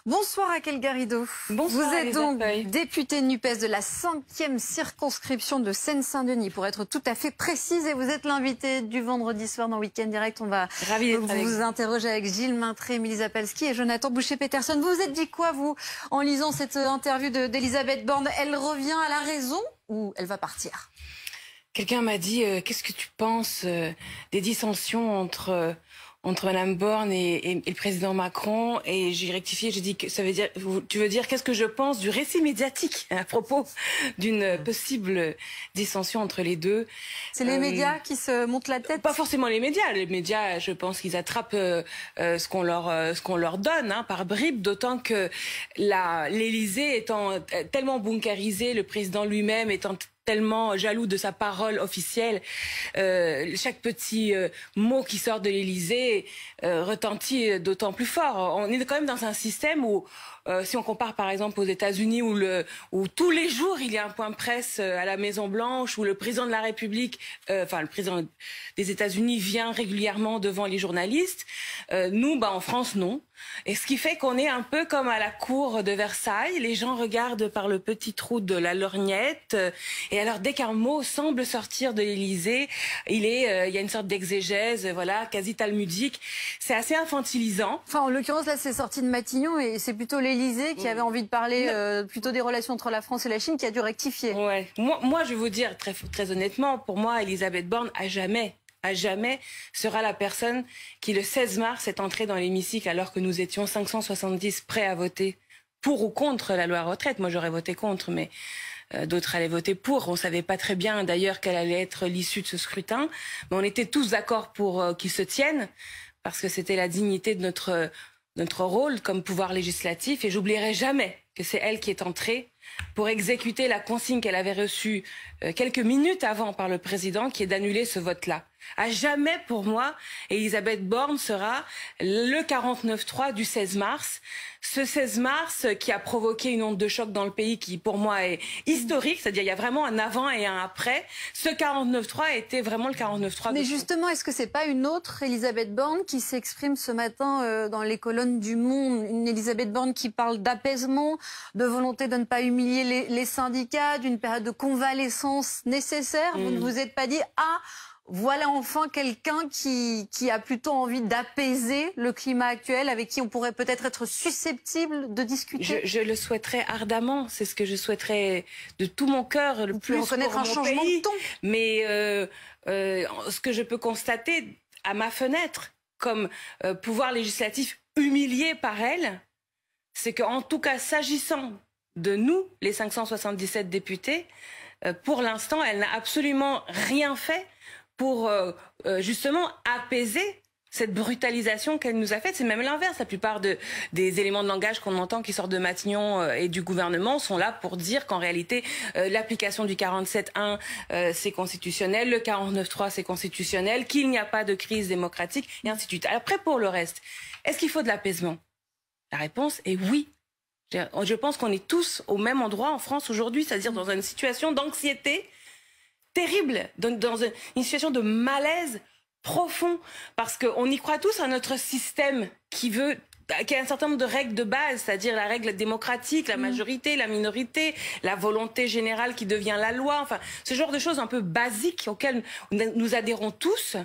Bonsoir Raquel Garrido. Bonsoir, vous êtes donc Feuille. députée NUPES de la 5e circonscription de Seine-Saint-Denis, pour être tout à fait précise, et vous êtes l'invitée du vendredi soir dans Week-end Direct. On va vous interroger avec Gilles Maintré, Émilie Zapalski et Jonathan Boucher-Peterson. Vous vous êtes dit quoi, vous, en lisant cette interview d'Elisabeth Borne? Elle revient à la raison ou elle va partir? Quelqu'un m'a dit qu'est-ce que tu penses des dissensions entre Mme Borne et le président Macron, et j'ai rectifié, j'ai dit que ça veut dire, tu veux dire qu'est-ce que je pense du récit médiatique à propos d'une possible dissension entre les deux. C'est les médias qui se montent la tête? Pas forcément les médias, je pense qu'ils attrapent ce qu'on leur donne, hein, par bribes, d'autant que l'Élysée étant tellement bunkérisé, le président lui-même étant tellement jaloux de sa parole officielle, chaque petit mot qui sort de l'Élysée retentit d'autant plus fort. On est quand même dans un système où, si on compare par exemple aux États-Unis, où tous les jours il y a un point presse à la Maison Blanche, où le président de la République, le président des États-Unis vient régulièrement devant les journalistes. Nous, en France, non. Et ce qui fait qu'on est un peu comme à la cour de Versailles. Les gens regardent par le petit trou de la lorgnette. Et alors, dès qu'un mot semble sortir de l'Élysée, il y a une sorte d'exégèse, voilà, quasi talmudique. C'est assez infantilisant. Enfin, en l'occurrence, là, c'est sorti de Matignon et c'est plutôt l'Élysée qui avait envie de parler plutôt des relations entre la France et la Chine qui a dû rectifier. Ouais. Moi, je vais vous dire très, très honnêtement, pour moi, Elisabeth Borne, à jamais sera la personne qui, le 16 mars, est entrée dans l'hémicycle alors que nous étions 570 prêts à voter pour ou contre la loi retraite. Moi, j'aurais voté contre, mais d'autres allaient voter pour. On savait pas très bien, d'ailleurs, quelle allait être l'issue de ce scrutin. Mais on était tous d'accord pour qu'il se tienne, parce que c'était la dignité de notre rôle comme pouvoir législatif. Et j'oublierai jamais que c'est elle qui est entrée pour exécuter la consigne qu'elle avait reçue quelques minutes avant par le président, qui est d'annuler ce vote-là. À jamais, pour moi, Elisabeth Borne sera le 49-3 du 16 mars. Ce 16 mars qui a provoqué une onde de choc dans le pays qui, pour moi, est historique. C'est-à-dire, il y a vraiment un avant et un après. Ce 49-3 était vraiment le 49-3. Mais justement, est-ce que c'est pas une autre Elisabeth Borne qui s'exprime ce matin dans les colonnes du Monde? Une Elisabeth Borne qui parle d'apaisement, de volonté de ne pas humilier les syndicats, d'une période de convalescence nécessaire. Vous ne vous êtes pas dit « Ah, voilà enfin quelqu'un qui a plutôt envie d'apaiser le climat actuel, avec qui on pourrait peut-être être susceptible de discuter ». Je le souhaiterais ardemment, c'est ce que je souhaiterais de tout mon cœur, le plus reconnaître pour un mon changement pays. de ton. Mais ce que je peux constater à ma fenêtre, comme pouvoir législatif humilié par elle, c'est qu'en tout cas, s'agissant de nous, les 577 députés, pour l'instant, elle n'a absolument rien fait pour justement apaiser cette brutalisation qu'elle nous a faite. C'est même l'inverse. La plupart des éléments de langage qu'on entend qui sortent de Matignon et du gouvernement sont là pour dire qu'en réalité, l'application du 47.1, c'est constitutionnel, le 49.3, c'est constitutionnel, qu'il n'y a pas de crise démocratique, et ainsi de suite. Après, pour le reste, est-ce qu'il faut de l'apaisement? La réponse est oui. Je pense qu'on est tous au même endroit en France aujourd'hui, c'est-à-dire dans une situation d'anxiété terrible, dans une situation de malaise profond, parce qu'on y croit tous à notre système qui a un certain nombre de règles de base, c'est-à-dire la règle démocratique, la majorité, la minorité, la volonté générale qui devient la loi, enfin, ce genre de choses un peu basiques auxquelles nous adhérons tous.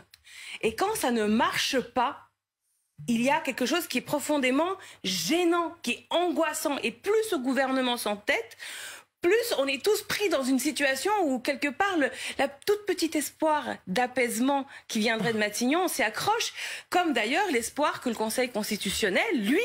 Et quand ça ne marche pas, il y a quelque chose qui est profondément gênant, qui est angoissant. Et plus ce gouvernement s'entête, plus on est tous pris dans une situation où, quelque part, la toute petite espoir d'apaisement qui viendrait de Matignon s'y accroche, comme d'ailleurs l'espoir que le Conseil constitutionnel, lui,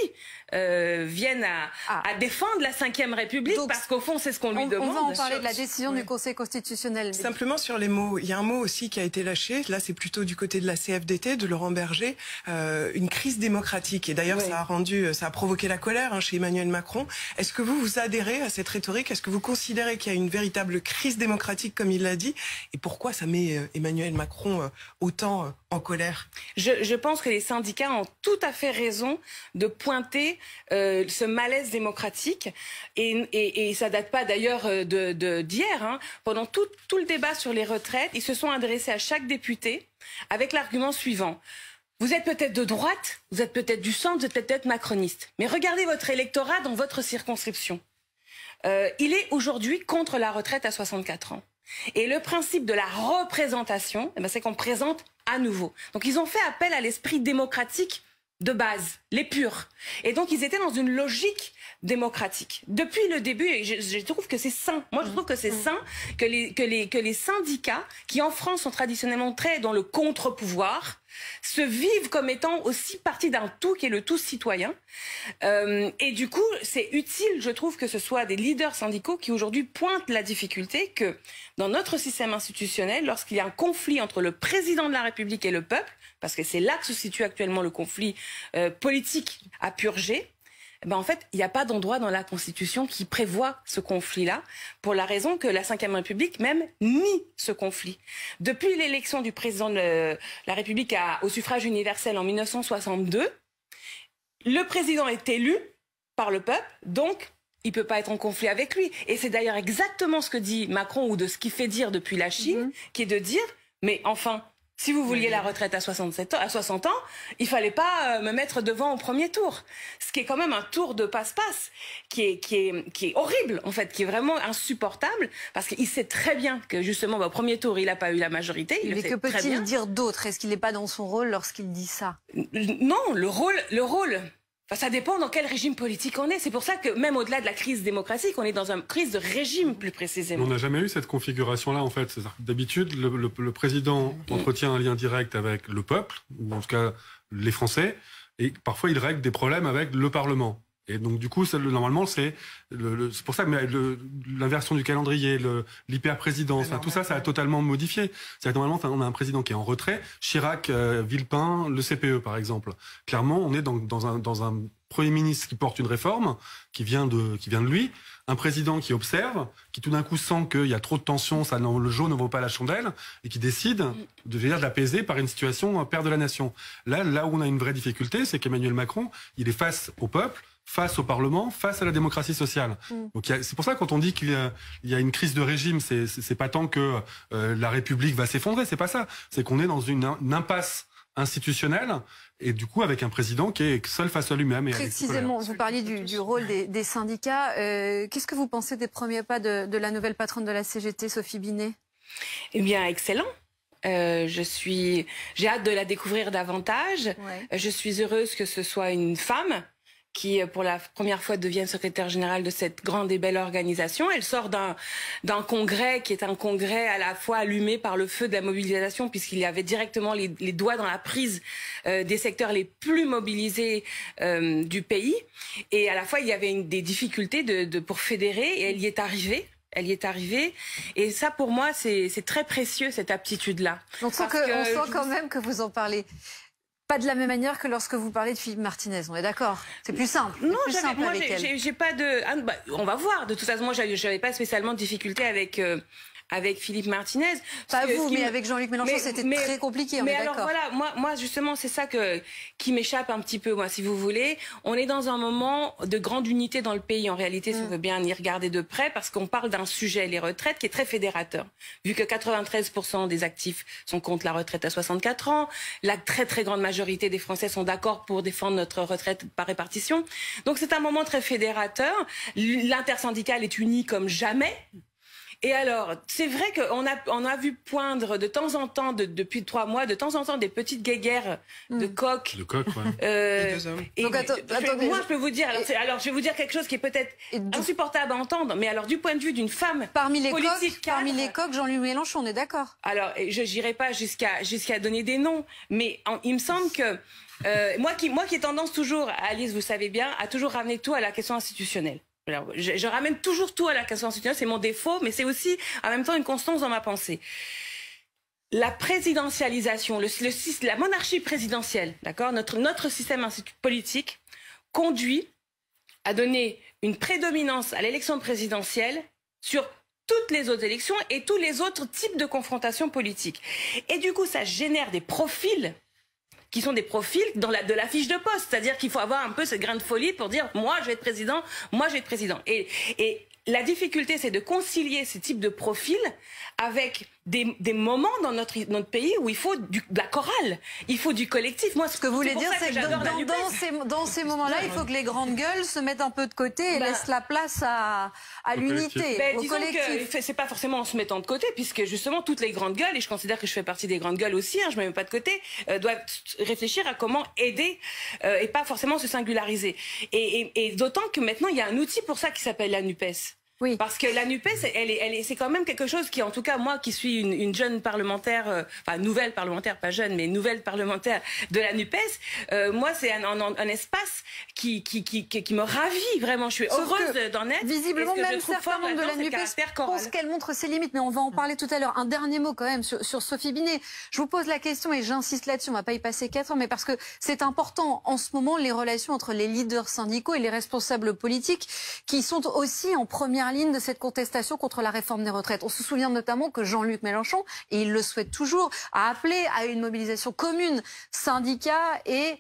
vienne à défendre la Ve République. Donc, parce qu'au fond, c'est ce qu'on lui demande. On va en parler de la décision du Conseil constitutionnel. Mais... Simplement sur les mots, il y a un mot aussi qui a été lâché, là c'est plutôt du côté de la CFDT, de Laurent Berger, une crise démocratique. Et d'ailleurs, ça a provoqué la colère chez Emmanuel Macron. Est-ce que vous adhérez à cette rhétorique? Est-ce que vous considérez qu'il y a une véritable crise démocratique, comme il l'a dit? Et pourquoi ça met Emmanuel Macron autant en colère? Je pense que les syndicats ont tout à fait raison de pointer ce malaise démocratique, et ça date pas d'ailleurs d'hier. Hein. Pendant tout le débat sur les retraites, ils se sont adressés à chaque député avec l'argument suivant: Vous êtes peut-être de droite, vous êtes peut-être du centre, vous êtes peut-être macroniste. Mais regardez votre électorat dans votre circonscription. Il est aujourd'hui contre la retraite à 64 ans. Et le principe de la représentation, c'est qu'on présente à nouveau. Donc ils ont fait appel à l'esprit démocratique de base, les purs. Et donc ils étaient dans une logique démocratique. Depuis le début, et je trouve que c'est sain. Moi, je trouve que c'est sain que les syndicats, qui en France sont traditionnellement très dans le contre-pouvoir, se vivent comme étant aussi partie d'un tout qui est le tout citoyen. Et du coup, c'est utile, je trouve, que ce soit des leaders syndicaux qui aujourd'hui pointent la difficulté que dans notre système institutionnel, lorsqu'il y a un conflit entre le président de la République et le peuple, parce que c'est là que se situe actuellement le conflit politique à purger, en fait, il n'y a pas d'endroit dans la Constitution qui prévoit ce conflit-là, pour la raison que la Ve République même nie ce conflit. Depuis l'élection du président de la République au suffrage universel en 1962, le président est élu par le peuple, donc il ne peut pas être en conflit avec lui. Et c'est d'ailleurs exactement ce que dit Macron, ou de ce qu'il fait dire depuis la Chine, qui est de dire, mais enfin, si vous vouliez la retraite à 60 ans, il fallait pas me mettre devant au premier tour. Ce qui est quand même un tour de passe-passe qui est horrible, en fait, qui est vraiment insupportable, parce qu'il sait très bien que justement au premier tour, il n'a pas eu la majorité. Mais que peut-il dire d'autre? Est-ce qu'il n'est pas dans son rôle lorsqu'il dit ça? Non, le rôle. Enfin, ça dépend dans quel régime politique on est. C'est pour ça que même au-delà de la crise démocratique, on est dans une crise de régime plus précisément. On n'a jamais eu cette configuration-là en fait. D'habitude, le président entretient un lien direct avec le peuple, ou en tout cas les Français, et parfois il règle des problèmes avec le Parlement. Et donc du coup, normalement, c'est pour ça que l'inversion du calendrier, l'hyper-présidence, tout ça, ça a totalement modifié. C'est-à-dire normalement, on a un président qui est en retrait. Chirac, Villepin, le CPE, par exemple. Clairement, on est dans un Premier ministre qui porte une réforme, qui vient de lui, un président qui observe, qui tout d'un coup sent qu'il y a trop de tension, le jeu ne vaut pas la chandelle, et qui décide de l'apaiser par une situation père de la nation. Là où on a une vraie difficulté, c'est qu'Emmanuel Macron, il est face au peuple, face au Parlement, face à la démocratie sociale. Donc c'est pour ça que quand on dit qu'il y a une crise de régime, c'est pas tant que la République va s'effondrer, c'est pas ça. C'est qu'on est dans une impasse institutionnelle, et du coup avec un président qui est seul face à lui-même. Précisément, vous parliez du rôle des syndicats. Qu'est-ce que vous pensez des premiers pas de la nouvelle patronne de la CGT, Sophie Binet? Eh bien, excellent. J'ai hâte de la découvrir davantage. Ouais. Je suis heureuse que ce soit une femme qui, pour la première fois, devient secrétaire générale de cette grande et belle organisation. Elle sort d'un congrès qui est un congrès à la fois allumé par le feu de la mobilisation, puisqu'il y avait directement les doigts dans la prise des secteurs les plus mobilisés du pays. Et à la fois, il y avait des difficultés pour fédérer, et elle y est arrivée. Elle y est arrivée, et ça pour moi c'est très précieux, cette aptitude-là. On sent quand même que vous en parlez pas de la même manière que lorsque vous parlez de Philippe Martinez, on est d'accord? C'est plus simple. Non, moi j'ai pas de... on va voir, de toute façon moi j'avais pas spécialement de difficulté avec Philippe Martinez. Pas vous, mais avec Jean-Luc Mélenchon, c'était très compliqué, on est d'accord. Mais alors voilà, moi justement, c'est ça qui m'échappe un petit peu, moi, si vous voulez. On est dans un moment de grande unité dans le pays, en réalité, si on veut bien y regarder de près, parce qu'on parle d'un sujet, les retraites, qui est très fédérateur. Vu que 93% des actifs sont contre la retraite à 64 ans, la très très grande majorité des Français sont d'accord pour défendre notre retraite par répartition. Donc c'est un moment très fédérateur. L'intersyndicale est unie comme jamais. Et alors, c'est vrai qu'on a vu poindre de temps en temps, depuis 3 mois, de temps en temps, des petites guéguerres de coqs. De coqs, ouais. Donc, attendez, moi, je peux vous dire, alors, je vais vous dire quelque chose qui est peut-être insupportable à entendre, mais alors, du point de vue d'une femme parmi les coqs, Jean-Luc Mélenchon, on est d'accord. Alors, je n'irai pas jusqu'à donner des noms, mais il me semble que moi qui ai tendance toujours, Alice, vous savez bien, à toujours ramener tout à la question institutionnelle. Alors, je ramène toujours tout à la question institutionnelle, c'est mon défaut, mais c'est aussi en même temps une constance dans ma pensée. La présidentialisation, la monarchie présidentielle, d'accord, notre système politique conduit à donner une prédominance à l'élection présidentielle sur toutes les autres élections et tous les autres types de confrontations politiques. Et du coup, ça génère des profils qui sont des profils de la fiche de poste. C'est-à-dire qu'il faut avoir un peu ce grain de folie pour dire « moi, je vais être président, moi, je vais être président ». Et la difficulté, c'est de concilier ces types de profils avec des moments dans notre pays où il faut de la chorale, il faut du collectif. Moi, ce que vous voulez dire, c'est que dans ces moments-là, il faut que les grandes gueules se mettent un peu de côté et laissent la place à l'unité, au collectif. Que c'est pas forcément en se mettant de côté, puisque justement toutes les grandes gueules, et je considère que je fais partie des grandes gueules aussi, je me mets pas de côté, doivent réfléchir à comment aider et pas forcément se singulariser. Et d'autant que maintenant il y a un outil pour ça qui s'appelle la NUPES. Oui. Parce que la NUPES, c'est quand même quelque chose qui, en tout cas, moi qui suis une jeune parlementaire, enfin nouvelle parlementaire, pas jeune, mais nouvelle parlementaire de la NUPES, moi c'est un espace qui me ravit vraiment. Je suis heureuse d'en être. Visiblement, même certains membres de la NUPES pensent qu'elle montre ses limites, mais on va en parler tout à l'heure. Un dernier mot quand même sur Sophie Binet. Je vous pose la question et j'insiste là-dessus, on va pas y passer 4 ans, mais parce que c'est important en ce moment les relations entre les leaders syndicaux et les responsables politiques qui sont aussi en première ligne de cette contestation contre la réforme des retraites. On se souvient notamment que Jean-Luc Mélenchon, et il le souhaite toujours, a appelé à une mobilisation commune syndicats et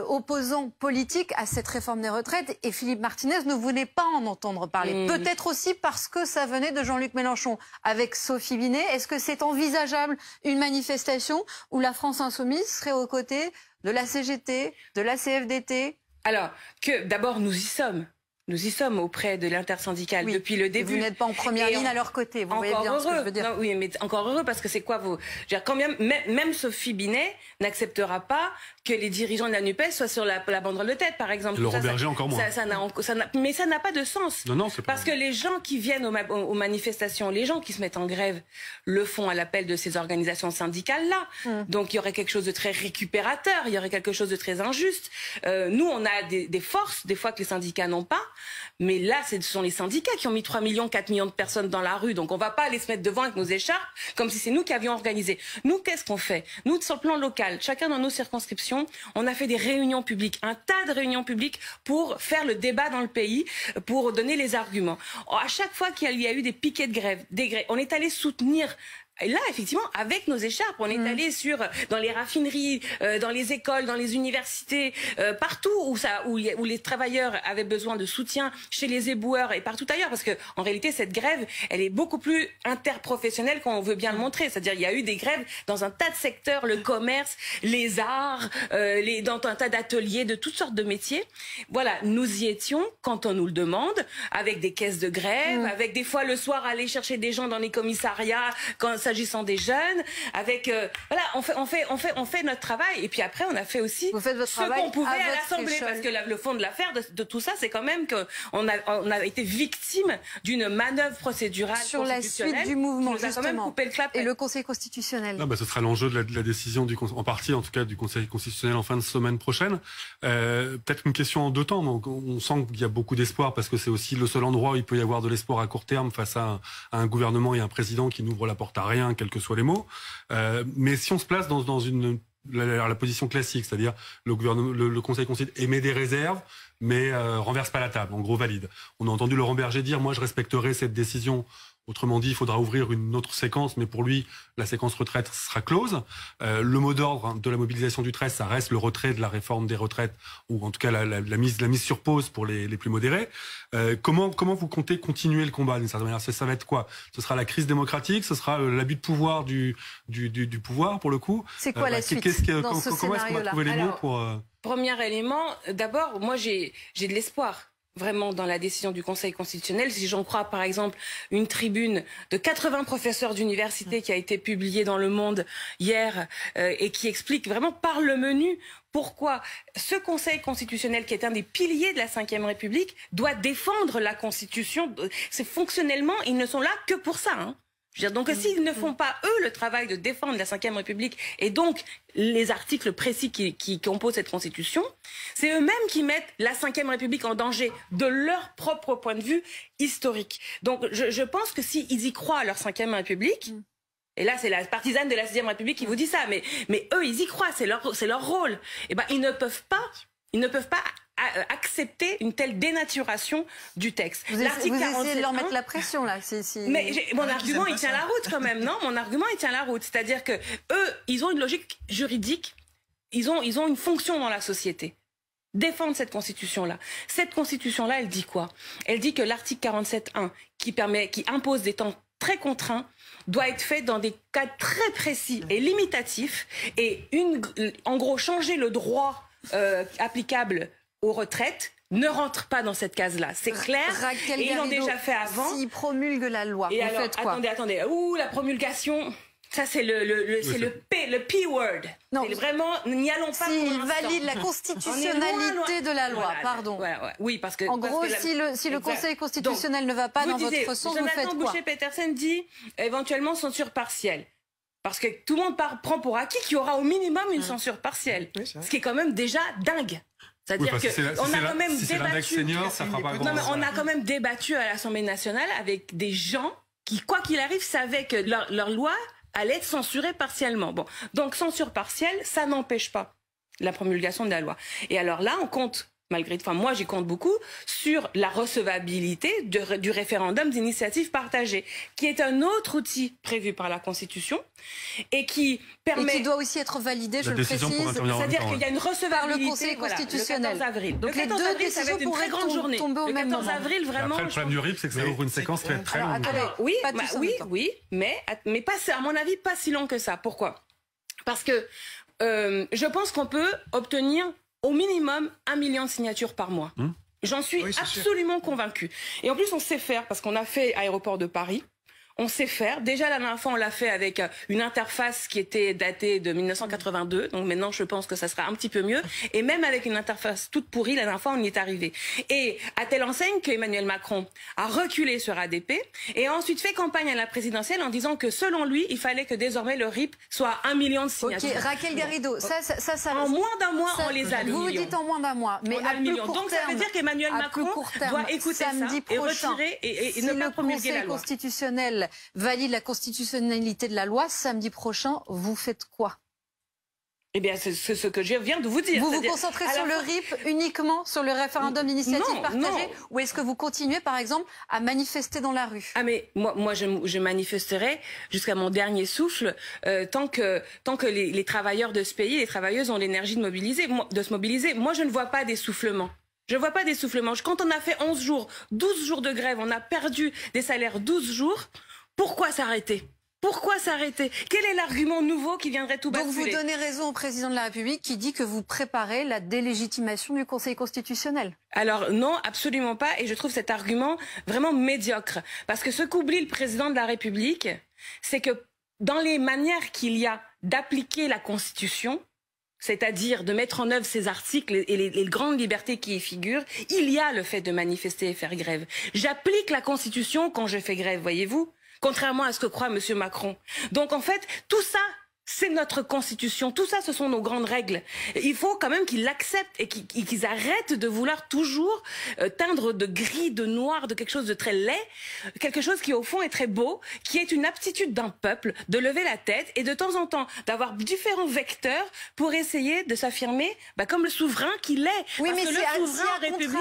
opposants politiques à cette réforme des retraites, et Philippe Martinez ne voulait pas en entendre parler. Peut-être aussi parce que ça venait de Jean-Luc Mélenchon. Avec Sophie Binet, est-ce que c'est envisageable une manifestation où la France insoumise serait aux côtés de la CGT, de la CFDT? Alors, que d'abord nous y sommes. Nous y sommes auprès de l'intersyndicale depuis le début. Vous n'êtes pas en première ligne à leur côté, vous voyez bien ce que je veux dire. Non, oui, mais encore heureux, parce que c'est quoi vos... Quand même Sophie Binet n'acceptera pas que les dirigeants de la NUPES soient sur la banderole de tête, par exemple. Laurent Berger encore moins. Mais ça n'a pas de sens. Non, c'est pas parce que les gens qui viennent aux manifestations, les gens qui se mettent en grève, le font à l'appel de ces organisations syndicales-là. Donc il y aurait quelque chose de très récupérateur, il y aurait quelque chose de très injuste. Nous, on a des forces, des fois que les syndicats n'ont pas. Mais là, ce sont les syndicats qui ont mis 3 millions, 4 millions de personnes dans la rue. Donc on va pas aller se mettre devant avec nos écharpes comme si c'est nous qui avions organisé. Nous, qu'est-ce qu'on fait? Nous, sur le plan local, chacun dans nos circonscriptions, on a fait des réunions publiques, un tas de réunions publiques pour faire le débat dans le pays, pour donner les arguments. À chaque fois qu'il y a eu des piquets de grève, on est allé soutenir. Et là, effectivement, avec nos écharpes, on est allé dans les raffineries, dans les écoles, dans les universités, partout où les travailleurs avaient besoin de soutien, chez les éboueurs et partout ailleurs, parce que en réalité, cette grève, elle est beaucoup plus interprofessionnelle qu'on veut bien le montrer. C'est-à-dire, il y a eu des grèves dans un tas de secteurs, le commerce, les arts, dans un tas d'ateliers, de toutes sortes de métiers. Voilà, nous y étions quand on nous le demande, avec des caisses de grève, avec des fois le soir aller chercher des gens dans les commissariats, s'agissant des jeunes, avec voilà, on fait notre travail, et puis après on a fait aussi ce qu'on pouvait à l'Assemblée, parce que le fond de l'affaire de tout ça, c'est quand même qu'on a été victime d'une manœuvre procédurale sur la suite du mouvement, qui nous a quand même coupé le clapet. Et le Conseil constitutionnel. Ce sera l'enjeu de la décision en partie, en tout cas, du Conseil constitutionnel en fin de semaine prochaine. Peut-être une question en 2 temps. Donc, on sent qu'il y a beaucoup d'espoir, parce que c'est aussi le seul endroit où il peut y avoir de l'espoir à court terme face à un gouvernement et un président qui n'ouvre la porte à rien, quels que soient les mots. Mais si on se place dans la position classique, c'est-à-dire le Conseil constitutionnel émet des réserves, mais renverse pas la table, en gros valide. On a entendu Laurent Berger dire, moi je respecterai cette décision. Autrement dit, il faudra ouvrir une autre séquence, mais pour lui, la séquence retraite sera close. Le mot d'ordre de la mobilisation du 13, ça reste le retrait de la réforme des retraites, ou en tout cas la mise sur pause pour les plus modérés. Comment vous comptez continuer le combat d'une certaine manière? Ça va être quoi? Ce sera la crise démocratique? Ce sera l'abus de pouvoir du pouvoir, pour le coup? C'est quoi la suite dans ce scénario-là? Comment est-ce qu'on va trouver les mots pour... Premier élément, d'abord, moi j'ai de l'espoir. Vraiment dans la décision du Conseil constitutionnel. Si j'en crois par exemple une tribune de 80 professeurs d'université qui a été publiée dans Le Monde hier et qui explique vraiment par le menu pourquoi ce Conseil constitutionnel, qui est un des piliers de la Ve République, doit défendre la Constitution. C'est fonctionnellement, ils ne sont là que pour ça, hein. Je veux dire, donc s'ils ne font pas, eux, le travail de défendre la Ve République et donc les articles précis qui composent cette Constitution, c'est eux-mêmes qui mettent la Ve République en danger de leur propre point de vue historique. Donc je pense que s'ils y croient à leur Ve République, et là c'est la partisane de la Sixième République qui vous dit ça, mais eux ils y croient, c'est leur rôle, et ben ils ne peuvent pas accepter une telle dénaturation du texte. Vous essayez de leur mettre la pression là. Mais mon argument il tient la route quand même, non? Mon argument il tient la route, c'est-à-dire que eux ils ont une logique juridique, ils ont une fonction dans la société. Défendre cette constitution-là. Cette constitution-là, elle dit quoi? Elle dit que l'article 47.1 qui impose des temps très contraint doit être fait dans des cas très précis et limitatifs. Et en gros, changer le droit applicable aux retraites ne rentre pas dans cette case-là. C'est clair. Raquel et ils l'ont déjà fait avant. S'ils promulguent la loi, et vous alors, faites quoi? attendez. La promulgation... Ça, c'est le P-word. Non, vraiment, n'y allons pas pour s'il l'instant. valide la constitutionnalité de la loi, voilà, pardon. Voilà. Oui, parce que... En gros, si le Conseil constitutionnel Donc, ne va pas dans disiez, votre sens, Jonathan vous faites quoi? Boucher-Petersen dit éventuellement censure partielle. Parce que tout le monde prend pour acquis qu'il y aura au minimum une censure partielle. Oui, ce qui est quand même déjà dingue. C'est-à-dire qu'on a quand même débattu... Senior, ça fera pas grand-chose. On a quand même débattu à l'Assemblée nationale avec des gens qui, quoi qu'il arrive, savaient que leur loi allait être censurée partiellement. Bon, donc censure partielle, ça n'empêche pas la promulgation de la loi. Et alors là, on compte, moi j'y compte beaucoup, sur la recevabilité du référendum d'initiative partagée, qui est un autre outil prévu par la Constitution et qui permet... Et qui doit aussi être validé, je le précise. C'est-à-dire qu'il y a une recevabilité par le Conseil constitutionnel. Le 14 avril. Donc les 14 deux avril, ça va être une très grande journée. Le 14 avril, vraiment... Après, le problème du RIP, c'est que ça ouvre une séquence très longue. Oui, mais pas, à mon avis, pas si long que ça. Pourquoi? Parce que je pense qu'on peut obtenir au minimum 1 million de signatures par mois. J'en suis absolument convaincue. Et en plus, on sait faire, parce qu'on a fait Aéroport de Paris. On sait faire. Déjà, la dernière fois, on l'a fait avec une interface qui était datée de 1982. Donc maintenant, je pense que ça sera un petit peu mieux. Et même avec une interface toute pourrie, la dernière fois, on y est arrivé. Et à telle enseigne qu'Emmanuel Macron a reculé sur ADP et a ensuite fait campagne à la présidentielle en disant que selon lui, il fallait que désormais le RIP soit 1 million de signatures. Ok, Raquel Garrido, ça en moins d'un mois, on les a, le million. Vous dites en moins d'un mois, mais à plus court donc ça veut dire qu'Emmanuel Macron doit écouter samedi ça et retirer et ne pas promulguer la loi. Si le Conseil constitutionnel valide la constitutionnalité de la loi, samedi prochain, vous faites quoi? Eh bien, c'est ce que je viens de vous dire. Vous vous concentrez sur le RIP uniquement, sur le référendum d'initiative partagée, ou est-ce que vous continuez, par exemple, à manifester dans la rue? Ah mais moi je manifesterai jusqu'à mon dernier souffle tant que les travailleurs de ce pays, les travailleuses ont l'énergie de se mobiliser. Moi, je ne vois pas d'essoufflement. Je vois pas d'essoufflement. Quand on a fait 11 jours, 12 jours de grève, on a perdu des salaires 12 jours. Pourquoi s'arrêter? Pourquoi s'arrêter? Quel est l'argument nouveau qui viendrait tout basculer? Donc vous donnez raison au président de la République qui dit que vous préparez la délégitimation du Conseil constitutionnel. Alors non, absolument pas. Et je trouve cet argument vraiment médiocre. Parce que ce qu'oublie le président de la République, c'est que dans les manières qu'il y a d'appliquer la Constitution, c'est-à-dire de mettre en œuvre ces articles et les grandes libertés qui y figurent, il y a le fait de manifester et faire grève. J'applique la Constitution quand je fais grève, voyez-vous, contrairement à ce que croit M. Macron. Donc en fait, tout ça, c'est notre Constitution. Tout ça, ce sont nos grandes règles. Il faut quand même qu'ils l'acceptent et qu'ils arrêtent de vouloir toujours teindre de gris, de noir, de quelque chose de très laid, quelque chose qui au fond est très beau, qui est une aptitude d'un peuple de lever la tête et de temps en temps d'avoir différents vecteurs pour essayer de s'affirmer comme le souverain qu'il est. Oui, parce mais que le souverain république,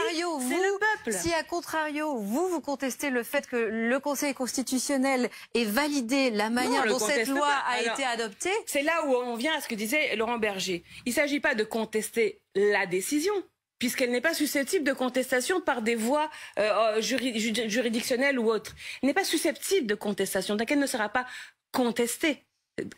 c'est le peuple. Si à contrario, vous contestez le fait que le Conseil constitutionnel ait validé la manière dont cette loi a été adoptée, c'est là où on vient à ce que disait Laurent Berger. Il ne s'agit pas de contester la décision, puisqu'elle n'est pas susceptible de contestation par des voies juridictionnelles ou autres. Elle n'est pas susceptible de contestation, donc elle ne sera pas contestée.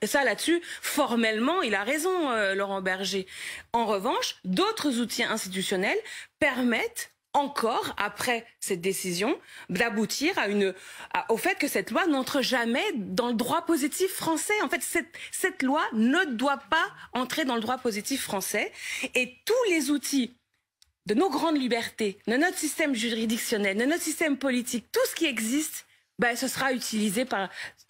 Ça, là-dessus, formellement, il a raison, Laurent Berger. En revanche, d'autres outils institutionnels permettent encore, après cette décision, d'aboutir au fait que cette loi n'entre jamais dans le droit positif français. En fait, cette loi ne doit pas entrer dans le droit positif français. Et tous les outils de nos grandes libertés, de notre système juridictionnel, de notre système politique, tout ce qui existe, ce sera utilisé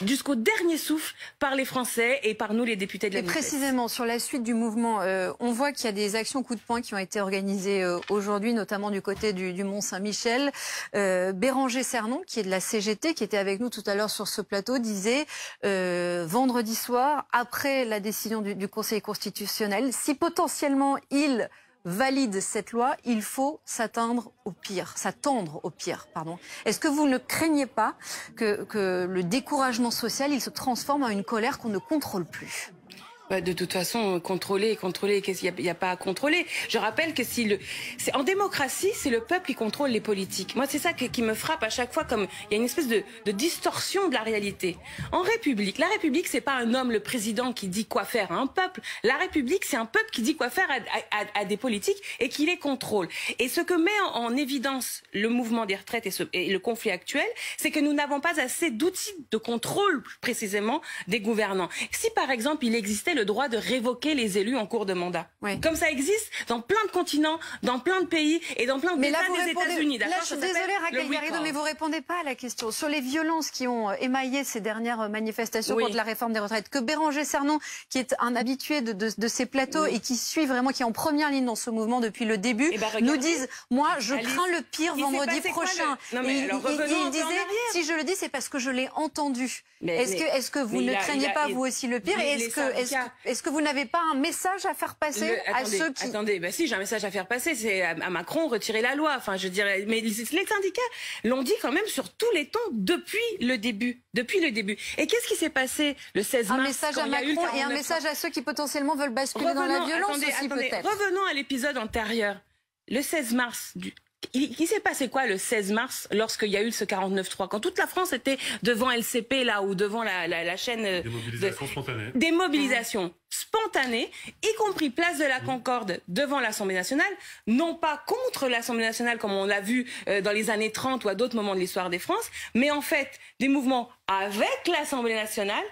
jusqu'au dernier souffle par les Français et par nous, les députés de la NUPES. Et précisément, sur la suite du mouvement, on voit qu'il y a des actions coup de poing qui ont été organisées aujourd'hui, notamment du côté du Mont-Saint-Michel. Béranger Cernon, qui est de la CGT, qui était avec nous tout à l'heure sur ce plateau, disait vendredi soir, après la décision du Conseil constitutionnel, si potentiellement il valide cette loi, il faut s'attendre au pire. Est-ce que vous ne craignez pas que le découragement social, il se transforme en une colère qu'on ne contrôle plus? De toute façon, contrôler, qu'est-ce qu'il n'y a pas à contrôler. Je rappelle que en démocratie, c'est le peuple qui contrôle les politiques. Moi, c'est ça qui me frappe à chaque fois, comme il y a une espèce de distorsion de la réalité. En République, la République, c'est pas un homme, le président, qui dit quoi faire à un peuple. La République, c'est un peuple qui dit quoi faire à des politiques et qui les contrôle. Et ce que met en évidence le mouvement des retraites et le conflit actuel, c'est que nous n'avons pas assez d'outils de contrôle, précisément, des gouvernants. Si, par exemple, il existait le droit de révoquer les élus en cours de mandat. Oui. Comme ça existe dans plein de continents, dans plein de pays et dans plein d'États des États-Unis. Là, je suis désolée, Raquel Garrido, mais vous répondez pas à la question. Sur les violences qui ont émaillé ces dernières manifestations contre la réforme des retraites, que Béranger Cernon, qui est un habitué de ces plateaux et qui suit vraiment, qui est en première ligne dans ce mouvement depuis le début, nous disent, moi, je crains le pire vendredi prochain. Il disait, si je le dis, c'est parce que je l'ai entendu. Est-ce que vous ne craignez pas, vous aussi, le pire? Et est-ce que vous n'avez pas un message à faire passer à ceux qui... Attendez, si, j'ai un message à faire passer, c'est à Macron, retirer la loi. Enfin, je dirais, mais les syndicats l'ont dit quand même sur tous les tons depuis le début. Et qu'est-ce qui s'est passé le 16 mars? Un message à Macron et un message à ceux qui potentiellement veulent basculer dans la violence aussi, peut-être. Revenons à l'épisode antérieur. Le 16 mars il s'est passé quoi le 16 mars lorsqu'il y a eu ce 49.3, quand toute la France était devant LCP là ou devant la chaîne des mobilisations spontanées. Des mobilisations spontanées, y compris place de la Concorde devant l'Assemblée nationale, non pas contre l'Assemblée nationale comme on l'a vu dans les années 30 ou à d'autres moments de l'histoire des France, mais en fait des mouvements avec l'Assemblée nationale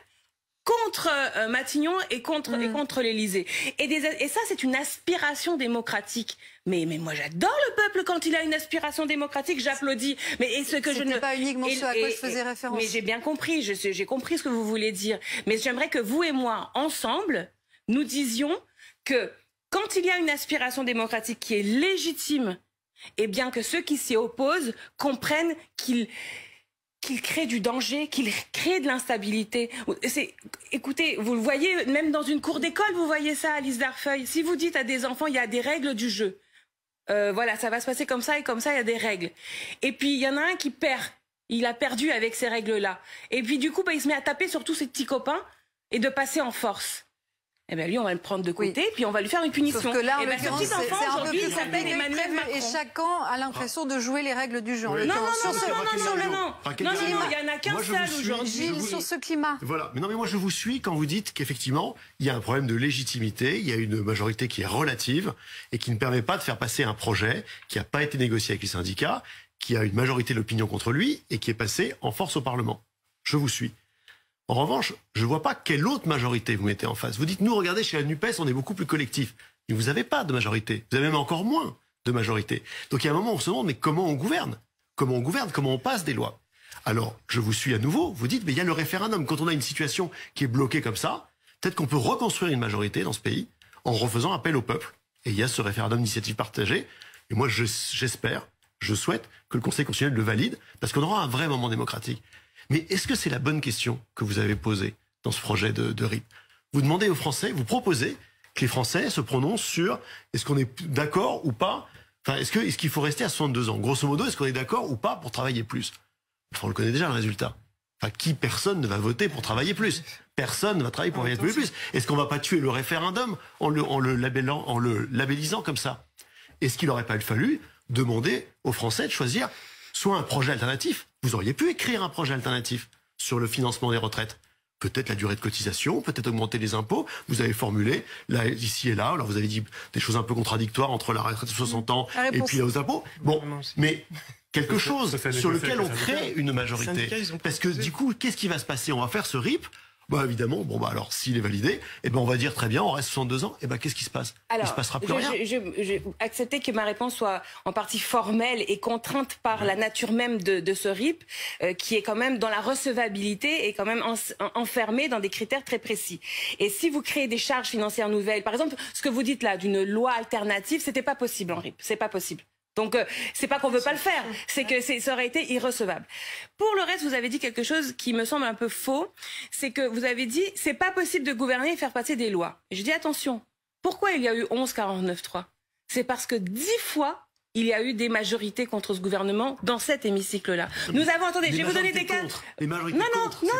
contre Matignon et contre l'Élysée. Et ça, c'est une aspiration démocratique. Mais moi, j'adore le peuple quand il a une aspiration démocratique, j'applaudis. Mais est-ce que je ne... C'était pas uniquement ce à quoi je faisais référence. Mais j'ai bien compris, j'ai compris ce que vous voulez dire. Mais j'aimerais que vous et moi, ensemble, nous disions que quand il y a une aspiration démocratique qui est légitime, eh bien que ceux qui s'y opposent comprennent qu'il crée du danger, qu'il crée de l'instabilité. Écoutez, vous le voyez, même dans une cour d'école, vous voyez ça, Alice Darfeuille. Si vous dites à des enfants, il y a des règles du jeu. Voilà, ça va se passer comme ça, et comme ça, il y a des règles. Et puis, il y en a un qui perd. Il a perdu avec ces règles-là. Et puis, du coup, il se met à taper sur tous ses petits copains et de passer en force. Eh bien, lui, on va le prendre de côté, puis on va lui faire une punition. Sauf que là, ce petit enfant, aujourd'hui, il s'appelle Emmanuel Macron. Et chacun a l'impression de jouer les règles du jeu. Non, il y en a qu'un seul aujourd'hui. Gilles, sur ce climat. Voilà. Mais moi, je vous suis quand vous dites qu'effectivement, il y a un problème de légitimité, il y a une majorité qui est relative et qui ne permet pas de faire passer un projet qui n'a pas été négocié avec les syndicats, qui a une majorité de l'opinion contre lui et qui est passé en force au Parlement. Je vous suis. En revanche, je ne vois pas quelle autre majorité vous mettez en face. Vous dites, nous, regardez, chez la NUPES, on est beaucoup plus collectif. Mais vous n'avez pas de majorité. Vous avez même encore moins de majorité. Donc il y a un moment où on se demande, mais comment on gouverne? Comment on passe des lois? Alors, je vous suis à nouveau, vous dites, mais il y a le référendum. Quand on a une situation qui est bloquée comme ça, peut-être qu'on peut reconstruire une majorité dans ce pays en refaisant appel au peuple. Et il y a ce référendum d'initiative partagée. Et moi, j'espère, je souhaite que le Conseil constitutionnel le valide, parce qu'on aura un vrai moment démocratique. Mais est-ce que c'est la bonne question que vous avez posée dans ce projet de RIP? Vous demandez aux Français, vous proposez que les Français se prononcent sur est-ce qu'on est d'accord ou pas? Enfin, est-ce qu'il faut rester à 62 ans? Grosso modo, est-ce qu'on est d'accord ou pas pour travailler plus? Enfin, on le connaît déjà, le résultat. Enfin, personne ne va voter pour travailler plus. Personne ne va travailler pour travailler plus. Est-ce qu'on va pas tuer le référendum en le labellisant comme ça? Est-ce qu'il n'aurait pas fallu demander aux Français de choisir soit un projet alternatif? Vous auriez pu écrire un projet alternatif sur le financement des retraites. Peut-être la durée de cotisation, peut-être augmenter les impôts. Vous avez formulé, là, ici et là, alors vous avez dit des choses un peu contradictoires entre la retraite de 60 ans et puis aux impôts. Bon, mais quelque chose sur lequel on crée une majorité. Parce que du coup, qu'est-ce qui va se passer? On va faire ce RIP. Bah évidemment, alors s'il est validé, on va dire très bien, on reste 62 ans, qu'est-ce qui se passe? Il se passera plus rien. Je accepter que ma réponse soit en partie formelle et contrainte par la nature même de ce RIP, qui est quand même dans la recevabilité et quand même enfermé dans des critères très précis. Et si vous créez des charges financières nouvelles, par exemple, ce que vous dites là d'une loi alternative, c'était pas possible en RIP, c'est pas possible. Donc, c'est pas qu'on veut pas le faire, c'est que ça aurait été irrecevable. Pour le reste, vous avez dit quelque chose qui me semble un peu faux, c'est que vous avez dit, c'est pas possible de gouverner et faire passer des lois. Et je dis attention, pourquoi il y a eu 11-49-3? C'est parce que 10 fois, il y a eu des majorités contre ce gouvernement dans cet hémicycle-là. Nous avons, attendez, je vais vous donner des cas. Les majorités contre. Non.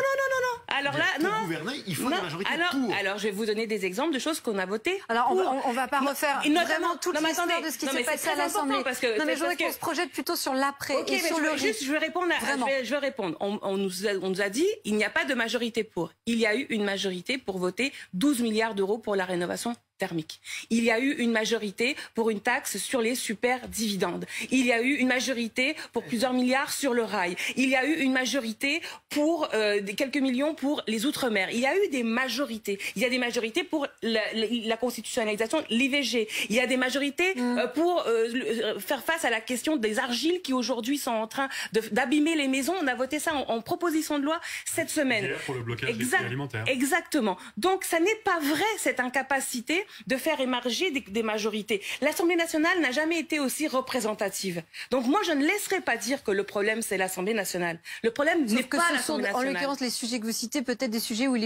Alors là, pour non. gouverner, il faut une majorité pour. Alors, je vais vous donner des exemples de choses qu'on a votées. Alors, on va pas refaire vraiment toute l'histoire de ce qui s'est passé à l'Assemblée. Non, mais je voudrais qu'on se projette plutôt sur l'après et sur le risque. Je vais répondre. Je vais répondre. On nous a dit, il n'y a pas de majorité pour. Il y a eu une majorité pour voter 12 milliards d'euros pour la rénovation thermique. Il y a eu une majorité pour une taxe sur les super dividendes. Il y a eu une majorité pour plusieurs milliards sur le rail. Il y a eu une majorité pour quelques millions pour les outre-mer. Il y a eu des majorités. Il y a des majorités pour la constitutionnalisation de l'IVG. Il y a des majorités pour faire face à la question des argiles qui aujourd'hui sont en train d'abîmer les maisons. On a voté ça en proposition de loi cette semaine. Hier pour le blocage alimentaire. Exactement. Donc ça n'est pas vrai cette incapacité de faire émerger des majorités. L'Assemblée nationale n'a jamais été aussi représentative. Donc moi, je ne laisserai pas dire que le problème, c'est l'Assemblée nationale. Le problème n'est pas l'Assemblée nationale. En l'occurrence, les sujets que vous citez, peut-être des sujets où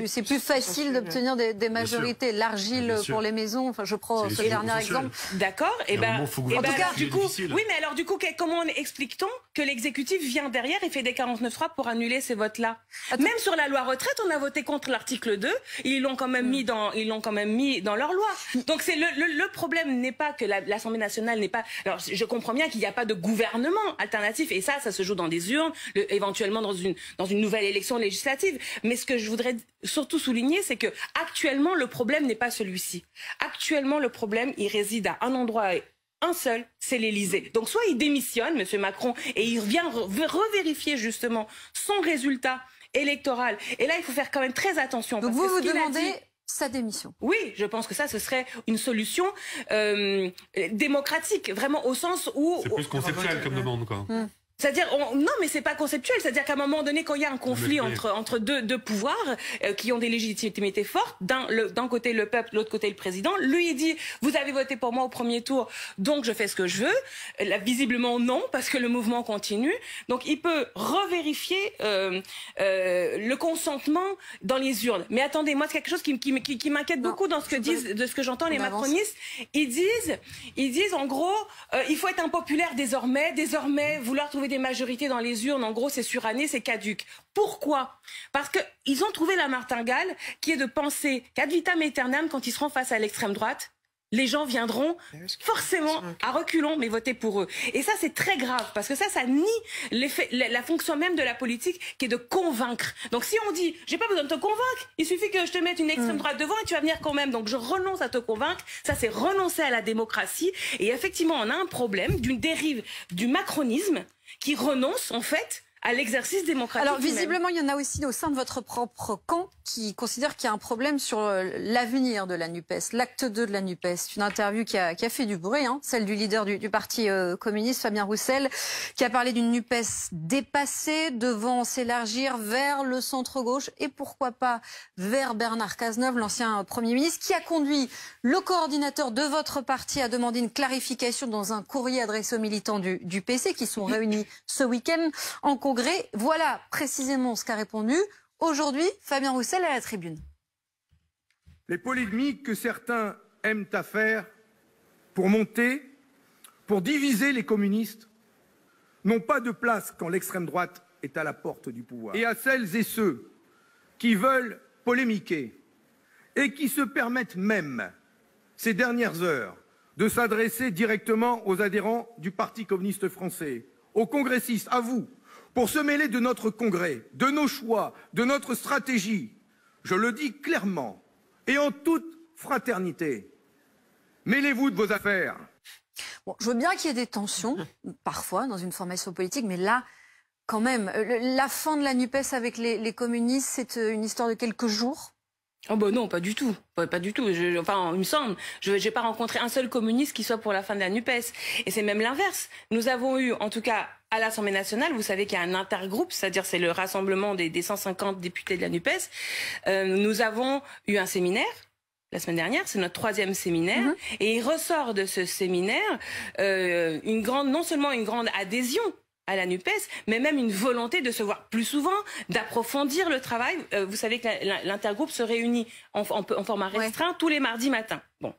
c'est plus facile d'obtenir des majorités. L'argile pour les maisons, enfin, je prends ce dernier exemple. D'accord. Et en tout cas, du coup, oui, mais alors du coup, comment explique-t-on que l'exécutif vient derrière et fait des 49.3 pour annuler ces votes-là? Même sur la loi retraite, on a voté contre l'article 2. Ils l'ont quand même mis dans leur loi. Donc c'est le problème n'est pas que l'Assemblée nationale n'est pas. Alors je comprends bien qu'il n'y a pas de gouvernement alternatif et ça se joue dans des urnes, éventuellement dans une nouvelle élection législative. Mais ce que je voudrais surtout souligner, c'est que actuellement le problème n'est pas celui-ci. Actuellement le problème il réside à un endroit. Un seul, c'est l'Élysée. Donc soit il démissionne, M. Macron, et il vient revérifier justement son résultat électoral. Et là, il faut faire quand même très attention. Donc vous demandez sa démission. Oui, je pense que ça, ce serait une solution démocratique, vraiment au sens où... C'est plus conceptuel comme demande, quoi. C'est-à-dire, non, mais c'est pas conceptuel. C'est-à-dire qu'à un moment donné, quand il y a un conflit entre deux pouvoirs qui ont des légitimités fortes, d'un côté le peuple, de l'autre côté le président, lui il dit vous avez voté pour moi au premier tour, donc je fais ce que je veux. Là, visiblement non, parce que le mouvement continue. Donc il peut revérifier le consentement dans les urnes. Mais attendez, moi c'est quelque chose qui m'inquiète beaucoup dans ce que j'entends les macronistes. Ils disent en gros, il faut être impopulaire désormais vouloir trouver des majorités dans les urnes, en gros, c'est suranné, c'est caduque. Pourquoi? Parce qu'ils ont trouvé la martingale qui est de penser qu'ad vitam aeternam, quand ils seront face à l'extrême droite, les gens viendront forcément à reculons, mais voter pour eux. Et ça, c'est très grave, parce que ça nie la fonction même de la politique, qui est de convaincre. Donc si on dit, j'ai pas besoin de te convaincre, il suffit que je te mette une extrême droite devant et tu vas venir quand même. Donc je renonce à te convaincre. Ça, c'est renoncer à la démocratie. Et effectivement, on a un problème d'une dérive du macronisme qui renonce, en fait, à l'exercice démocratique. Alors visiblement, il y en a aussi au sein de votre propre camp qui considère qu'il y a un problème sur l'avenir de la NUPES, l'acte 2 de la NUPES. C'est une interview qui a fait du bruit, celle du leader du Parti communiste, Fabien Roussel, qui a parlé d'une NUPES dépassée, devant s'élargir vers le centre-gauche et pourquoi pas vers Bernard Cazeneuve, l'ancien Premier ministre, qui a conduit le coordinateur de votre parti à demander une clarification dans un courrier adressé aux militants du PC qui sont réunis ce week-end en Congrès. Voilà précisément ce qu'a répondu aujourd'hui Fabien Roussel à la tribune. Les polémiques que certains aiment à faire pour monter, pour diviser les communistes, n'ont pas de place quand l'extrême droite est à la porte du pouvoir. Et à celles et ceux qui veulent polémiquer et qui se permettent même, ces dernières heures, de s'adresser directement aux adhérents du Parti communiste français, aux congressistes, à vous, pour se mêler de notre congrès, de nos choix, de notre stratégie. Je le dis clairement et en toute fraternité. Mêlez-vous de vos affaires. Bon, je veux bien qu'il y ait des tensions, parfois, dans une formation politique, mais là, quand même, la fin de la NUPES avec les communistes, c'est une histoire de quelques jours. Oh ben non, pas du tout. Pas du tout. Enfin, il me semble, je n'ai pas rencontré un seul communiste qui soit pour la fin de la NUPES. Et c'est même l'inverse. Nous avons eu, en tout cas, à l'Assemblée nationale, vous savez qu'il y a un intergroupe, c'est-à-dire c'est le rassemblement des 150 députés de la NUPES. Nous avons eu un séminaire la semaine dernière, c'est notre 3e séminaire, et il ressort de ce séminaire non seulement une grande adhésion à la NUPES, mais même une volonté de se voir plus souvent, d'approfondir le travail. Vous savez que l'intergroupe se réunit en format restreint tous les mardis matins. Bon.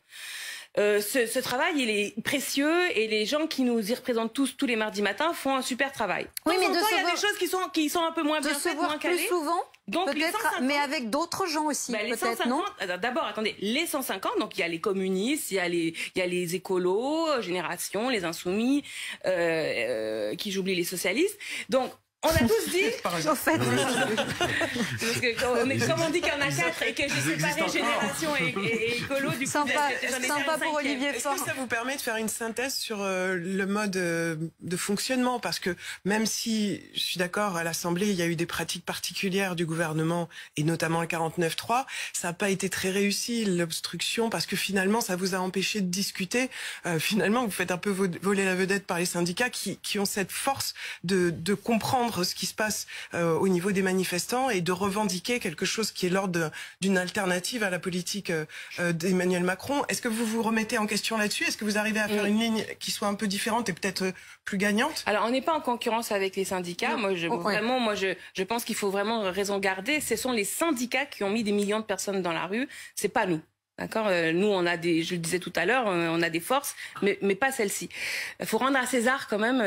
ce travail, il est précieux et les gens qui nous y représentent tous les mardis matins font un super travail. Oui, mais il y a des choses qui sont un peu moins bien faites, moins calées. Plus souvent, donc peut-être, mais avec d'autres gens aussi, peut-être, non? D'abord, attendez, les 150, donc il y a les communistes, il y a les écolos, Génération, les Insoumis, qui j'oublie les socialistes. Donc, on a tous dit... Au fait, parce que comme on dit qu'il y en a 4 et que j'ai séparé Génération et écolo, du coup... Sympa pour Olivier Faure. Est-ce que ça vous permet de faire une synthèse sur le mode de fonctionnement? Parce que même si, je suis d'accord, à l'Assemblée, il y a eu des pratiques particulières du gouvernement, et notamment le 49.3, ça n'a pas été très réussi, l'obstruction, parce que finalement, ça vous a empêché de discuter. Finalement, vous faites un peu voler la vedette par les syndicats qui ont cette force de comprendre ce qui se passe au niveau des manifestants et de revendiquer quelque chose qui est l'ordre d'une alternative à la politique d'Emmanuel Macron. Est-ce que vous vous remettez en question là-dessus? Est-ce que vous arrivez à faire une ligne qui soit un peu différente et peut-être plus gagnante? Alors, on n'est pas en concurrence avec les syndicats. Non. Je pense qu'il faut vraiment raison garder. Ce sont les syndicats qui ont mis des millions de personnes dans la rue. C'est pas nous. D'accord. Nous, on a je le disais tout à l'heure, on a des forces, mais pas celle-ci. Il faut rendre à César quand même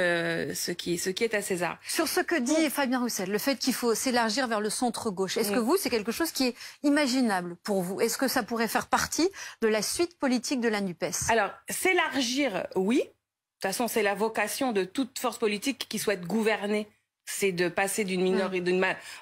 ce qui est à César. Sur ce que dit Fabien Roussel, le fait qu'il faut s'élargir vers le centre-gauche, est-ce que vous, c'est quelque chose qui est imaginable pour vous? Est-ce que ça pourrait faire partie de la suite politique de la NUPES? Alors, s'élargir, oui. De toute façon, c'est la vocation de toute force politique qui souhaite gouverner. C'est de passer d'une minorité,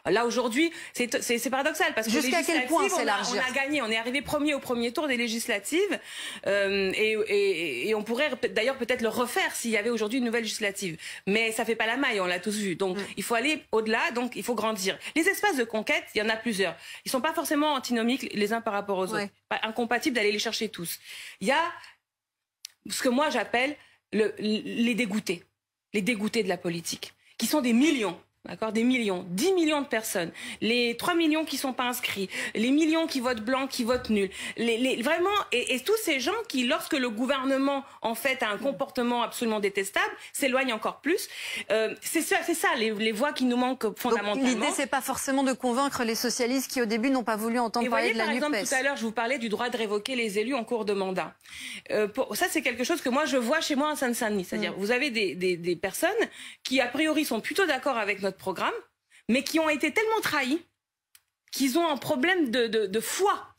Là, aujourd'hui, c'est paradoxal, parce que jusqu'à quel point s'élargir? On a gagné, on est arrivé premier au premier tour des législatives, et on pourrait d'ailleurs peut-être le refaire s'il y avait aujourd'hui une nouvelle législative. Mais ça fait pas la maille, on l'a tous vu. Donc, il faut aller au-delà, donc il faut grandir. Les espaces de conquête, il y en a plusieurs. Ils sont pas forcément antinomiques les uns par rapport aux autres. Pas incompatibles d'aller les chercher tous. Il y a ce que moi j'appelle les dégoûtés de la politique, qui sont des millions, d'accord, des millions, 10 millions de personnes, les 3 millions qui sont pas inscrits, les millions qui votent blanc, qui votent nul, vraiment, et tous ces gens qui, lorsque le gouvernement, en fait, a un comportement absolument détestable, s'éloignent encore plus. C'est ça, les voix qui nous manquent fondamentalement. L'idée, c'est pas forcément de convaincre les socialistes qui, au début, n'ont pas voulu entendre parler de la NUPES. Par exemple, tout à l'heure, je vous parlais du droit de révoquer les élus en cours de mandat. Ça, c'est quelque chose que moi, je vois chez moi en Seine-Saint-Denis. C'est-à-dire, vous avez des personnes qui, a priori, sont plutôt d'accord avec notre programme, mais qui ont été tellement trahis qu'ils ont un problème de foi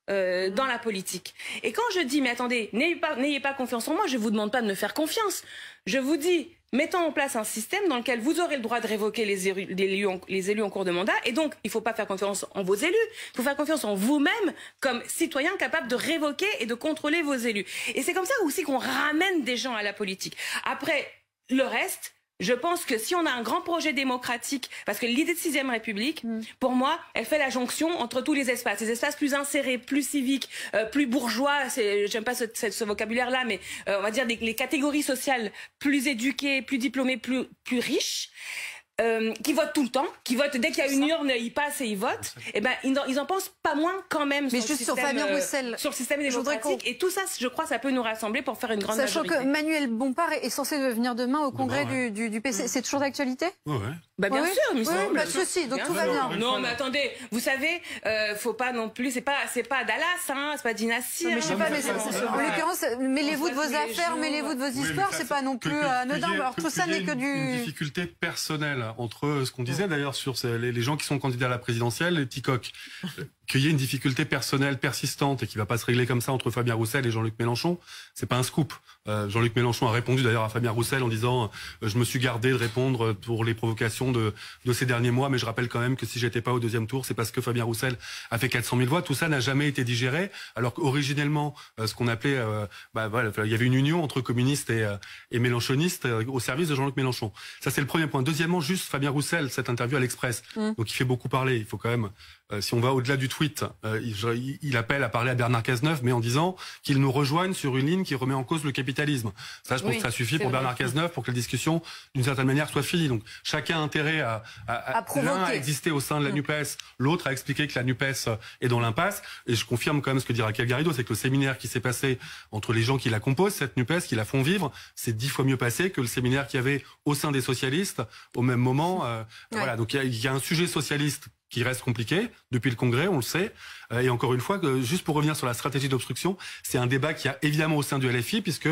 dans la politique. Et quand je dis, mais attendez, n'ayez pas confiance en moi, je vous demande pas de me faire confiance. Je vous dis, mettons en place un système dans lequel vous aurez le droit de révoquer les élus en cours de mandat, et donc il faut pas faire confiance en vos élus, il faut faire confiance en vous-même comme citoyen capable de révoquer et de contrôler vos élus. Et c'est comme ça aussi qu'on ramène des gens à la politique. Après, le reste, je pense que si on a un grand projet démocratique, parce que l'idée de 6e République, pour moi, elle fait la jonction entre tous les espaces plus insérés, plus civiques, plus bourgeois, j'aime pas ce vocabulaire-là, mais on va dire les catégories sociales plus éduquées, plus diplômées, plus riches, qui votent tout le temps, qui votent dès qu'il y a une urne, ils passent et ils votent. Et ben ils en pensent pas moins quand même. Mais juste sur Fabien Roussel, sur le système démocratique. Et tout ça, je crois, ça peut nous rassembler pour faire une grande majorité. Sachant que Manuel Bompard est censé venir demain au congrès du PC. C'est toujours d'actualité? Ouais. Bah bien sûr, mais pas de souci, donc tout va bien. Non, mais attendez, vous savez, faut pas non plus, c'est pas Dallas, hein, c'est pas Dynastie. Mais je sais pas, mais en l'occurrence, mêlez-vous de vos affaires, mêlez-vous de vos histoires, c'est pas non plus anodin. Alors tout ça n'est que une difficulté personnelle entre ce qu'on disait d'ailleurs sur les gens qui sont candidats à la présidentielle, les petits coqs. Qu'il y ait une difficulté personnelle persistante et qui va pas se régler comme ça entre Fabien Roussel et Jean-Luc Mélenchon, c'est pas un scoop. Jean-Luc Mélenchon a répondu d'ailleurs à Fabien Roussel en disant je me suis gardé de répondre pour les provocations de ces derniers mois, mais je rappelle quand même que si j'étais pas au deuxième tour, c'est parce que Fabien Roussel a fait 400 000 voix. Tout ça n'a jamais été digéré, alors qu'originellement, ce qu'on appelait, il y avait une union entre communistes et mélenchonistes au service de Jean-Luc Mélenchon. Ça, c'est le premier point. Deuxièmement, juste Fabien Roussel, cette interview à l'Express, donc il fait beaucoup parler. Il faut quand même, si on va au-delà du tweet, il appelle à parler à Bernard Cazeneuve, mais en disant qu'il nous rejoigne sur une ligne qui remet en cause le capitalisme. Ça, je pense que ça suffit pour Bernard Cazeneuve pour que la discussion, d'une certaine manière, soit finie. Donc, chacun a intérêt l'un à exister au sein de la NUPES, l'autre à expliquer que la NUPES est dans l'impasse. Et je confirme quand même ce que dit Raquel Garrido, c'est que le séminaire qui s'est passé entre les gens qui la composent, cette NUPES, qui la font vivre, c'est 10 fois mieux passé que le séminaire qu'il y avait au sein des socialistes au même moment. Voilà. Donc, il y a un sujet socialiste qui reste compliqué depuis le Congrès, on le sait. Et encore une fois, juste pour revenir sur la stratégie d'obstruction, c'est un débat qui a évidemment au sein du LFI, puisque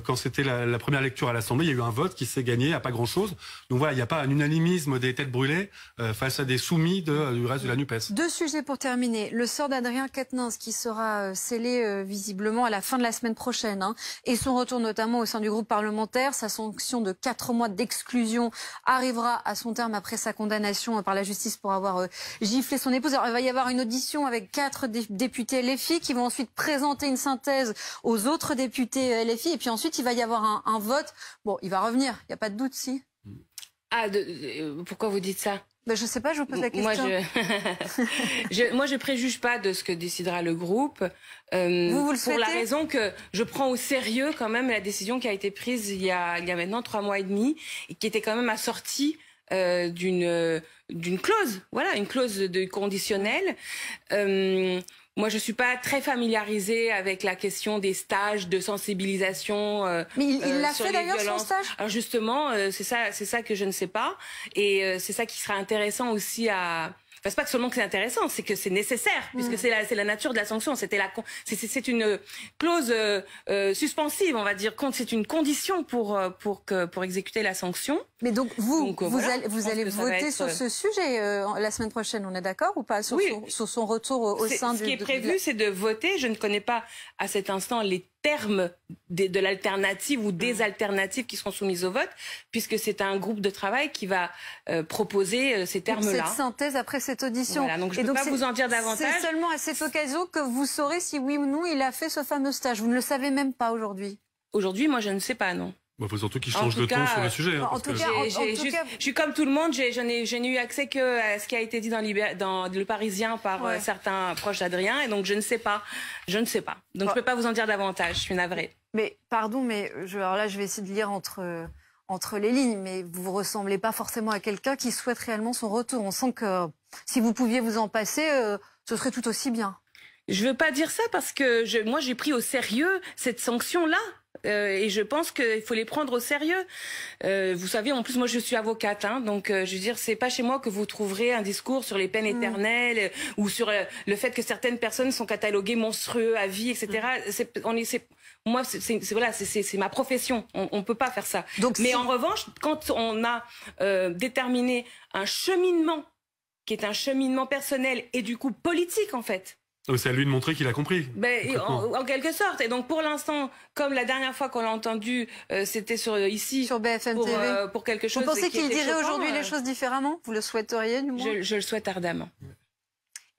quand c'était la première lecture à l'Assemblée, il y a eu un vote qui s'est gagné à pas grand-chose. Donc voilà, il n'y a pas un unanimisme des têtes brûlées face à des soumis du reste de la NUPES. Deux sujets pour terminer. Le sort d'Adrien Quatennens qui sera scellé visiblement à la fin de la semaine prochaine, hein, et son retour notamment au sein du groupe parlementaire. Sa sanction de 4 mois d'exclusion arrivera à son terme après sa condamnation par la justice pour avoir giflé son épouse. Alors, il va y avoir une audition avec 4 députés LFI qui vont ensuite présenter une synthèse aux autres députés LFI et puis ensuite il va y avoir un vote. Bon, il va revenir, il n'y a pas de doute, si. Ah, pourquoi vous dites ça? Ben, je sais pas, je vous pose la question. Moi, je préjuge pas de ce que décidera le groupe. Vous le souhaitez? Pour la raison que je prends au sérieux quand même la décision qui a été prise il y a maintenant 3 mois et demi et qui était quand même assortie d'une clause, voilà, une clause de conditionnelle. Moi, je suis pas très familiarisée avec la question des stages de sensibilisation. Mais il l'a fait d'ailleurs, son stage. Alors justement, c'est ça que je ne sais pas, et c'est ça qui sera intéressant aussi à. Enfin, c'est pas que seulement que c'est intéressant, c'est que c'est nécessaire, puisque c'est la nature de la sanction. C'est une clause suspensive, on va dire. C'est une condition pour exécuter la sanction. Mais donc vous allez voter sur ce sujet la semaine prochaine, on est d'accord ou pas, sur son retour au sein du... Ce qui est prévu, c'est de voter. Je ne connais pas à cet instant les termes de l'alternative ou des alternatives qui seront soumises au vote, puisque c'est un groupe de travail qui va proposer ces termes-là. Cette synthèse après cette audition. Voilà, donc je ne peux pas vous en dire davantage. C'est seulement à cette occasion que vous saurez si oui ou non il a fait ce fameux stage. Vous ne le savez même pas aujourd'hui. Aujourd'hui, moi, je ne sais pas, non. Il faut surtout qu'il change de ton sur le sujet. Je suis comme tout le monde, je n'ai eu accès que à ce qui a été dit dans Le Parisien par certains proches d'Adrien, et donc je ne sais pas. Donc je ne peux pas vous en dire davantage, je suis navrée. Mais pardon, mais alors là je vais essayer de lire entre les lignes, mais vous ne ressemblez pas forcément à quelqu'un qui souhaite réellement son retour. On sent que si vous pouviez vous en passer, ce serait tout aussi bien. Je ne veux pas dire ça parce que moi j'ai pris au sérieux cette sanction-là. Et je pense qu'il faut les prendre au sérieux. Vous savez, en plus, moi, je suis avocate, hein, donc je veux dire, c'est pas chez moi que vous trouverez un discours sur les peines éternelles ou sur le fait que certaines personnes sont cataloguées monstrueux à vie, etc. Moi, c'est ma profession. On peut pas faire ça. Mais en revanche, quand on a déterminé un cheminement qui est un cheminement personnel et du coup politique, en fait. C'est à lui de montrer qu'il a compris. En quelque sorte. Et donc pour l'instant, comme la dernière fois qu'on l'a entendu, c'était sur BFM TV pour quelque chose. Vous pensez qu'il dirait aujourd'hui les choses différemment? Vous le souhaiteriez, du moins? Je le souhaite ardemment.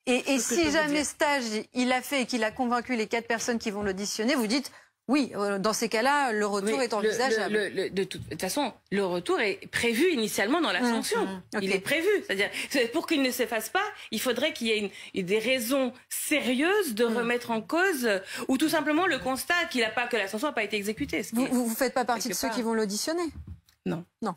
Et si jamais stage il a fait et qu'il a convaincu les 4 personnes qui vont l'auditionner, vous dites oui, dans ces cas-là, le retour est envisageable. De toute façon, le retour est prévu initialement dans la sanction. Il est prévu. C'est-à-dire, pour qu'il ne se fasse pas, il faudrait qu'il y ait des raisons sérieuses de remettre en cause, ou tout simplement le constat que la sanction n'a pas été exécutée. Vous ne faites pas partie de ceux qui vont l'auditionner? Non. Non.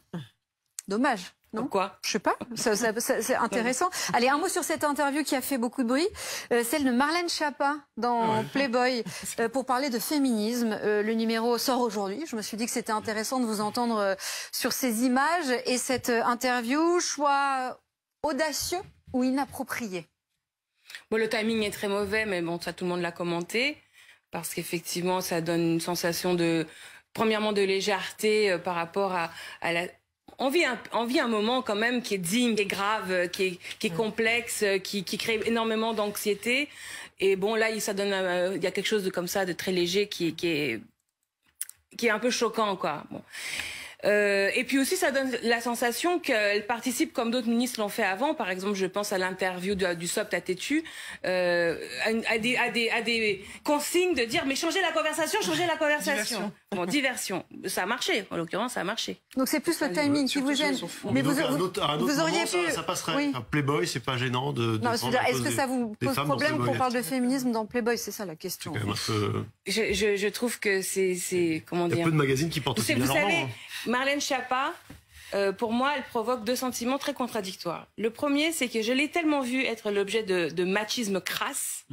Dommage. Non. Pourquoi? Je sais pas, c'est intéressant. Allez, un mot sur cette interview qui a fait beaucoup de bruit, celle de Marlène Schiappa dans Playboy, pour parler de féminisme. Le numéro sort aujourd'hui. Je me suis dit que c'était intéressant de vous entendre sur ces images et cette interview. Choix audacieux ou inapproprié? Bon, le timing est très mauvais, mais bon, ça tout le monde l'a commenté, parce qu'effectivement, ça donne une sensation premièrement de légèreté par rapport à la... On vit un moment quand même qui est digne, qui est grave, qui est complexe, qui crée énormément d'anxiété. Et bon, là, il y a quelque chose comme ça de très léger qui est un peu choquant, quoi. Bon. Et puis aussi, ça donne la sensation qu'elle participe, comme d'autres ministres l'ont fait avant. Par exemple, je pense à l'interview du SOP à Tétu, à des consignes de dire mais changez la conversation. Diversion. Ça a marché. En l'occurrence, ça a marché. Donc c'est plus le timing qui vous gêne. Mais vous auriez pu. Ça passerait. Oui. Playboy, c'est pas gênant de. Non, est-ce que ça vous pose problème qu'on parle de féminisme dans Playboy? C'est ça la question. Je trouve que c'est comment dire. Il y a peu de magazines qui portent aussi bien leur nom. Marlène Schiappa, pour moi, elle provoque 2 sentiments très contradictoires. Le premier, c'est que je l'ai tellement vue être l'objet de machisme crasse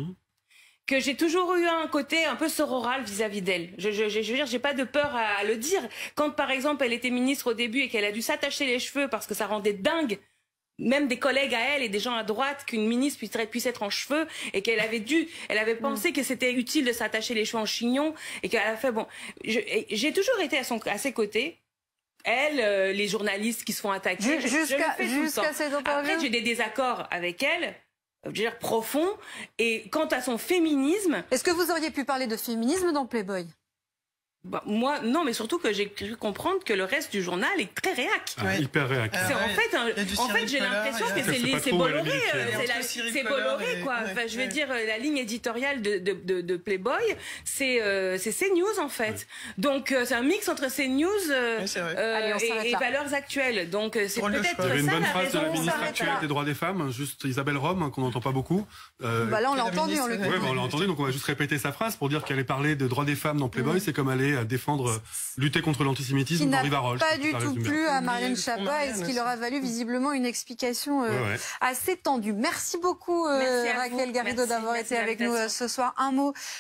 que j'ai toujours eu un côté un peu sororal vis-à-vis d'elle. Je veux dire, j'ai pas de peur à le dire. Quand, par exemple, elle était ministre au début et qu'elle a dû s'attacher les cheveux parce que ça rendait dingue même des collègues à elle et des gens à droite qu'une ministre puisse être en cheveux et qu'elle avait pensé que c'était utile de s'attacher les cheveux en chignon et qu'elle a fait bon. J'ai toujours été à ses côtés. Elle, les journalistes qui se font attaquer, jusqu'à cette interview. Après, j'ai des désaccords avec elle, je veux dire profonds. Et quant à son féminisme, est-ce que vous auriez pu parler de féminisme dans Playboy? Bah, moi, non, mais surtout que j'ai cru comprendre que le reste du journal est très réac. Hyper réac. En fait, j'ai l'impression que c'est Bolloré, c'est Bolloré, quoi. Enfin, je veux dire, la ligne éditoriale de Playboy, c'est CNews, en fait. Donc, c'est un mix entre CNews et valeurs actuelles. Donc, c'est peut-être ça. Il y avait une bonne la phrase de la raison. ministre actuelle des droits des femmes, juste Isabelle Rome, qu'on n'entend pas beaucoup. Bah là, on l'a entendu, on l'a entendu, donc on va juste répéter sa phrase pour dire qu'elle allait parler de droits des femmes dans Playboy, c'est comme aller à défendre, lutter contre l'antisémitisme dans Rivarol. Pas du tout plu à Marianne Chapa, et ce qui leur a valu visiblement une explication assez tendue. Merci beaucoup Raquel Garrido d'avoir été avec nous ce soir. Un mot